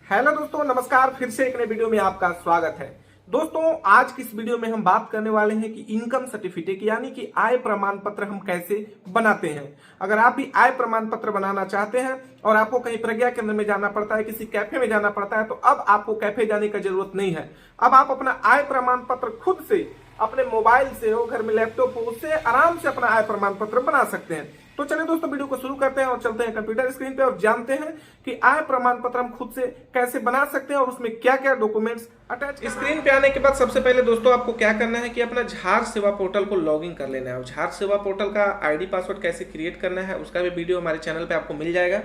Hello दोस्तों, नमस्कार। फिर से एक नए वीडियो में आपका स्वागत है। दोस्तों, आज की इस वीडियो में हम बात करने वाले हैं कि इनकम सर्टिफिकेट यानी कि आय प्रमाण पत्र हम कैसे बनाते हैं। अगर आप भी आय प्रमाण पत्र बनाना चाहते हैं और आपको कहीं प्रज्ञा केंद्र में जाना पड़ता है, किसी कैफे में जाना पड़ता है, तो अब आपको कैफे जाने की जरूरत नहीं है। अब आप अपना आय प्रमाण पत्र खुद से अपने मोबाइल से हो, घर में लैपटॉप हो, उससे आराम से अपना आय प्रमाण पत्र बना सकते हैं। तो चलिए दोस्तों, वीडियो को शुरू करते हैं और चलते हैं कंप्यूटर स्क्रीन पे और जानते हैं कि आय प्रमाण पत्र हम खुद से कैसे बना सकते हैं और उसमें क्या क्या डॉक्यूमेंट्स अटैच। स्क्रीन पे आने के बाद सबसे पहले दोस्तों आपको क्या करना है कि अपना झार सेवा पोर्टल को लॉगिन कर लेना है। और झार सेवा पोर्टल का आईडी पासवर्ड कैसे क्रिएट करना है उसका भी वीडियो हमारे चैनल पे आपको मिल जाएगा।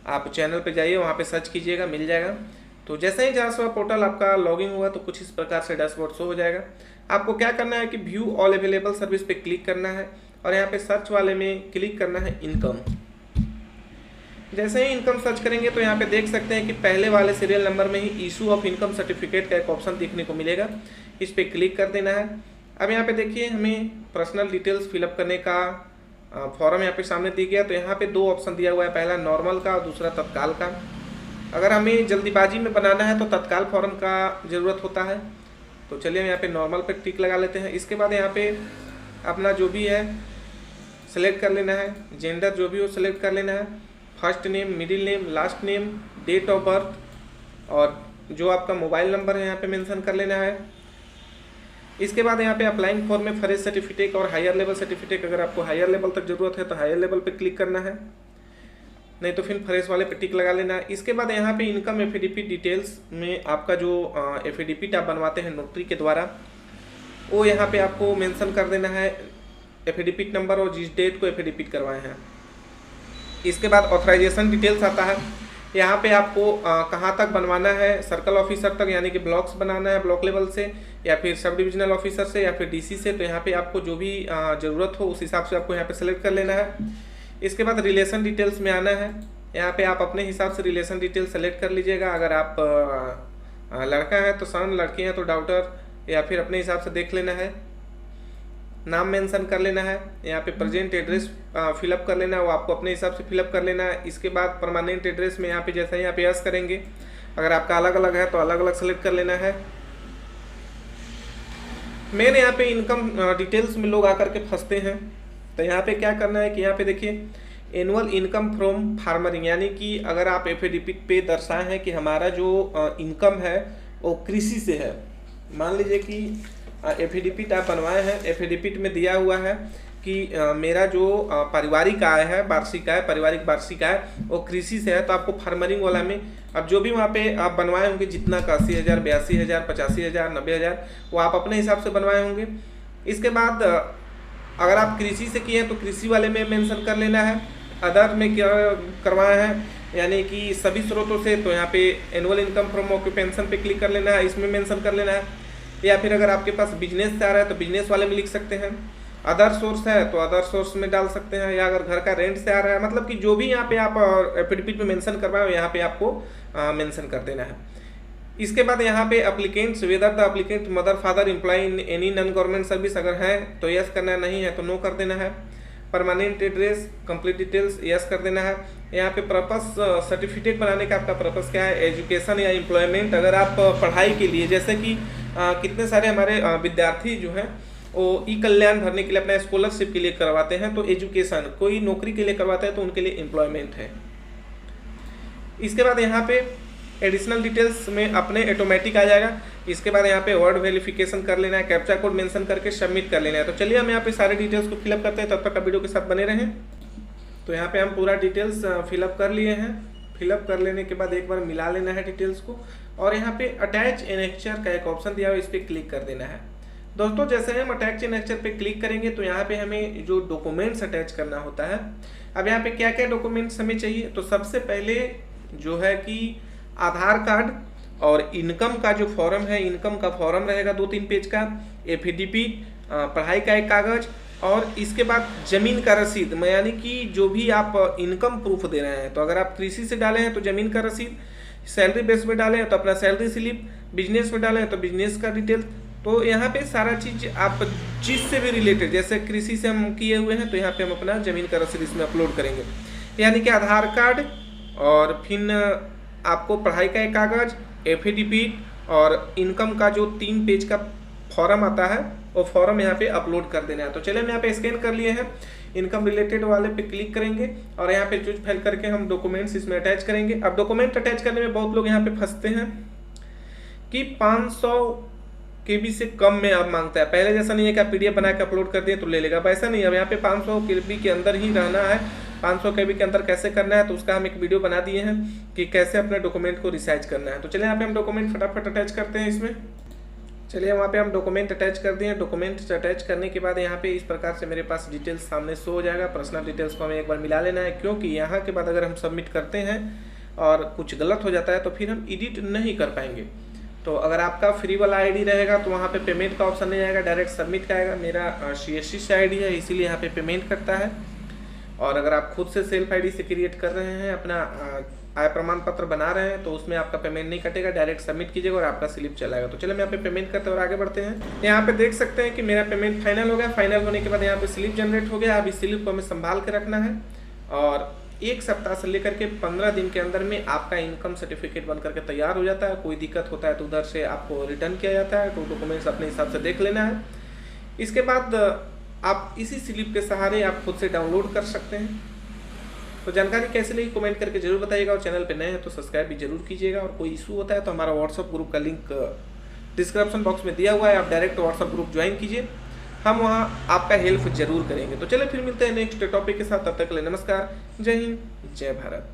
आप चैनल पे जाइए, वहाँ पे सर्च कीजिएगा, मिल जाएगा। तो जैसे ही झार सेवा पोर्टल आपका लॉगिन हुआ तो कुछ इस प्रकार से डैशबोर्ड शो हो जाएगा। आपको क्या करना है कि व्यू ऑल अवेलेबल सर्विस पे क्लिक करना है और यहाँ पे सर्च वाले में क्लिक करना है इनकम। जैसे ही इनकम सर्च करेंगे तो यहाँ पे देख सकते हैं कि पहले वाले सीरियल नंबर में ही इशू ऑफ इनकम सर्टिफिकेट का एक ऑप्शन देखने को मिलेगा। इस पर क्लिक कर देना है। अब यहाँ पे देखिए हमें पर्सनल डिटेल्स फिलअप करने का फॉर्म यहाँ पे सामने दिया गया। तो यहाँ पे दो ऑप्शन दिया हुआ है, पहला नॉर्मल का और दूसरा तत्काल का। अगर हमें जल्दीबाजी में बनाना है तो तत्काल फॉर्म का ज़रूरत होता है। तो चलिए हम यहाँ पे नॉर्मल पे टिक लगा लेते हैं। इसके बाद यहाँ पे अपना जो भी है सेलेक्ट कर लेना है, जेंडर जो भी हो सेलेक्ट कर लेना है, first name, middle name, last name, date of birth और जो आपका मोबाइल नंबर है यहाँ पे मेंशन कर लेना है। इसके बाद यहाँ पे अप्लाइंग फॉर में फॉरेस्ट सर्टिफिकेट और हायर लेवल सर्टिफिकेट, अगर आपको हायर लेवल तक जरूरत है तो हायर लेवल पे क्लिक करना है, नहीं तो फिर फॉरेस्ट वाले पे टिक लगा लेना है। इसके बाद यहाँ पे इनकम एफिडेविट डिटेल्स में आपका जो एफिडेविट आप बनवाते हैं नोटरी के द्वारा, वो यहाँ पे आपको मेंशन कर देना है, एफिडेविट नंबर और जिस डेट को एफिडेविट करवाए हैं। इसके बाद ऑथराइजेशन डिटेल्स आता है। यहाँ पे आपको कहाँ तक बनवाना है, सर्कल ऑफिसर तक यानी कि ब्लॉक्स बनाना है ब्लॉक लेवल से, या फिर सब डिविजनल ऑफिसर से, या फिर डीसी से। तो यहाँ पे आपको जो भी ज़रूरत हो उस हिसाब से आपको यहाँ पे सेलेक्ट कर लेना है। इसके बाद रिलेशन डिटेल्स में आना है। यहाँ पे आप अपने हिसाब से रिलेशन डिटेल सेलेक्ट कर लीजिएगा। अगर आप लड़का है तो सन, लड़की है तो डॉटर, या फिर अपने हिसाब से देख लेना है। नाम मेंशन कर लेना है। यहाँ पे प्रेजेंट एड्रेस फिलअप कर लेना है, वो आपको अपने हिसाब से फिलअप कर लेना है। इसके बाद परमानेंट एड्रेस में यहाँ पे जैसे यहाँ पे यस करेंगे, अगर आपका अलग अलग है तो अलग अलग सेलेक्ट कर लेना है। मेन यहाँ पे इनकम डिटेल्स में लोग आकर के फंसते हैं। तो यहाँ पे क्या करना है कि यहाँ पे देखिए एनुअल इनकम फ्रॉम फार्मरिंग, यानी कि अगर आप एफिडेविट पे दर्शाए हैं कि हमारा जो इनकम है वो कृषि से है। मान लीजिए कि एफिडेविट आप बनवाए हैं, एफिडेविट में दिया हुआ है कि मेरा जो पारिवारिक आय है, वार्षिक आय, पारिवारिक वार्षिक आय वो कृषि से है। तो आपको फार्मरिंग वाला में अब जो भी वहाँ पे आप बनवाए होंगे, जितना का 80,000, 82,000, 85,000, 90,000, वो आप अपने हिसाब से बनवाए होंगे। इसके बाद अगर आप कृषि से किए हैं तो कृषि वाले में मेंशन कर लेना है। अदर में क्या करवाए हैं यानी कि सभी स्रोतों से, तो यहाँ पे एनुअल इनकम फ्रॉम ऑक्यूपेशन पे क्लिक कर लेना है, इसमें मेंशन कर लेना है। या फिर अगर आपके पास बिजनेस से आ रहा है तो बिजनेस वाले में लिख सकते हैं। अदर सोर्स है तो अदर सोर्स में डाल सकते हैं, या अगर घर का रेंट से आ रहा है, मतलब कि जो भी यहाँ पे आप एफिडेविट में मेंशन करवाए यहाँ पे आपको मेंशन कर देना है। इसके बाद यहाँ पे applicants, whether the applicant mother father employ in any non government service, अगर है तो यस करना है, नहीं है तो नो कर देना है। Permanent address, complete details yes कर देना है। यहाँ पे पर्पस सर्टिफिकेट बनाने का आपका पर्पस क्या है, एजुकेशन या एम्प्लॉयमेंट। अगर आप पढ़ाई के लिए, जैसे कि कितने सारे हमारे विद्यार्थी जो हैं वो ई कल्याण भरने के लिए अपना स्कॉलरशिप के लिए करवाते हैं, तो एजुकेशन, कोई नौकरी के लिए करवाते हैं तो उनके लिए एम्प्लॉयमेंट है। इसके बाद यहाँ पे एडिशनल डिटेल्स में अपने ऑटोमेटिक आ जाएगा। इसके बाद यहाँ पे वर्ड वेरिफिकेशन कर लेना है, कैप्चा कोड मेंशन करके सबमिट कर लेना है। तो चलिए हम यहाँ पे सारे डिटेल्स को फिलअप करते हैं, तब तक आप वीडियो के साथ बने रहें। तो यहाँ पे हम पूरा डिटेल्स फिलअप कर लिए हैं। फिलअप कर लेने के बाद एक बार मिला लेना है डिटेल्स को, और यहाँ पे अटैच एनेक्चर का एक ऑप्शन दिया हुआ है, इस पर क्लिक कर देना है। दोस्तों, जैसे हम अटैच एनेक्चर पे क्लिक करेंगे तो यहाँ पे हमें जो डॉक्यूमेंट्स अटैच करना होता है, अब यहाँ पे क्या क्या डॉक्यूमेंट्स हमें चाहिए, तो सबसे पहले जो है कि आधार कार्ड और इनकम का जो फॉर्म है, इनकम का फॉर्म रहेगा 2-3 पेज का, एफिडेविट, पढ़ाई का एक कागज, और इसके बाद जमीन का रसीद, यानी कि जो भी आप इनकम प्रूफ दे रहे हैं। तो अगर आप कृषि से डाले हैं तो जमीन का रसीद, सैलरी बेस पे डाले हैं तो अपना सैलरी स्लिप, बिजनेस में डाले हैं तो बिजनेस का डिटेल। तो यहाँ पे सारा चीज आप जिससे भी रिलेटेड, जैसे कृषि से हम किए हुए हैं तो यहाँ पे हम अपना जमीन का रसीद इसमें अपलोड करेंगे, यानी कि आधार कार्ड और फिर आपको पढ़ाई का एक कागज़, एफिडेविट और इनकम का जो 3 पेज का फॉर्म आता है वो फॉर्म यहाँ पे अपलोड कर देना है। तो चलिए हम यहाँ पे स्कैन कर लिए हैं, इनकम रिलेटेड वाले पे क्लिक करेंगे और यहाँ पे चूज फाइल करके हम डॉक्यूमेंट्स इसमें अटैच करेंगे। अब डॉक्यूमेंट अटैच करने में बहुत लोग यहाँ पे फंसते हैं कि 500 KB से कम में अब मांगता है। पहले जैसा नहीं है कि आप PDF बना के अपलोड कर दिए तो ले लेगा, अब ऐसा नहीं है। अब यहाँ पे 500 KB के अंदर ही रहना है। 500 KB के अंदर कैसे करना है तो उसका हम एक वीडियो बना दिए हैं कि कैसे अपने डॉक्यूमेंट को रिसाइज करना है। तो चलिए यहाँ पे हम डॉक्यूमेंट फटाफट अटैच करते हैं इसमें। चलिए वहाँ पे हम डॉक्यूमेंट अटैच कर दिए। डॉक्यूमेंट अटैच करने के बाद यहाँ पे इस प्रकार से मेरे पास डिटेल्स सामने शो हो जाएगा। पर्सनल डिटेल्स को हमें एक बार मिला लेना है, क्योंकि यहाँ के बाद अगर हम सबमिट करते हैं और कुछ गलत हो जाता है तो फिर हम एडिट नहीं कर पाएंगे। तो अगर आपका फ्री वाला आईडी रहेगा तो वहाँ पे पेमेंट का ऑप्शन नहीं आएगा, डायरेक्ट सबमिट का आएगा। मेरा CSC से आईडी है इसीलिए यहाँ पे पेमेंट करता है। और अगर आप खुद से सेल्फ आईडी से क्रिएट कर रहे हैं, अपना आय प्रमाण पत्र बना रहे हैं, तो उसमें आपका पेमेंट नहीं कटेगा, डायरेक्ट सबमिट कीजिएगा और आपका स्लिप चलाएगा। तो चलिए हम यहाँ पे पेमेंट करते हैं और आगे बढ़ते हैं। यहाँ पे देख सकते हैं कि मेरा पेमेंट फाइनल हो गया। फाइनल होने के बाद यहाँ पे स्लिप जनरेट हो गया। अब इस स्लिप को हमें संभाल के रखना है और 1 सप्ताह से लेकर के 15 दिन के अंदर में आपका इनकम सर्टिफिकेट बन करके तैयार हो जाता है। कोई दिक्कत होता है तो उधर से आपको रिटर्न किया जाता है। तो डॉक्यूमेंट्स अपने हिसाब से देख लेना है। इसके बाद आप इसी स्लिप के सहारे आप खुद से डाउनलोड कर सकते हैं। तो जानकारी कैसे लगी कमेंट करके जरूर बताइएगा और चैनल पे नए हैं तो सब्सक्राइब भी जरूर कीजिएगा। और कोई इशू होता है तो हमारा व्हाट्सअप ग्रुप का लिंक डिस्क्रिप्शन बॉक्स में दिया हुआ है, आप डायरेक्ट व्हाट्सअप ग्रुप ज्वाइन कीजिए, हम वहाँ आपका हेल्प जरूर करेंगे। तो चलिए फिर मिलते हैं नेक्स्ट टॉपिक के साथ, तब तक के लिए नमस्कार, जय हिंद, जय भारत।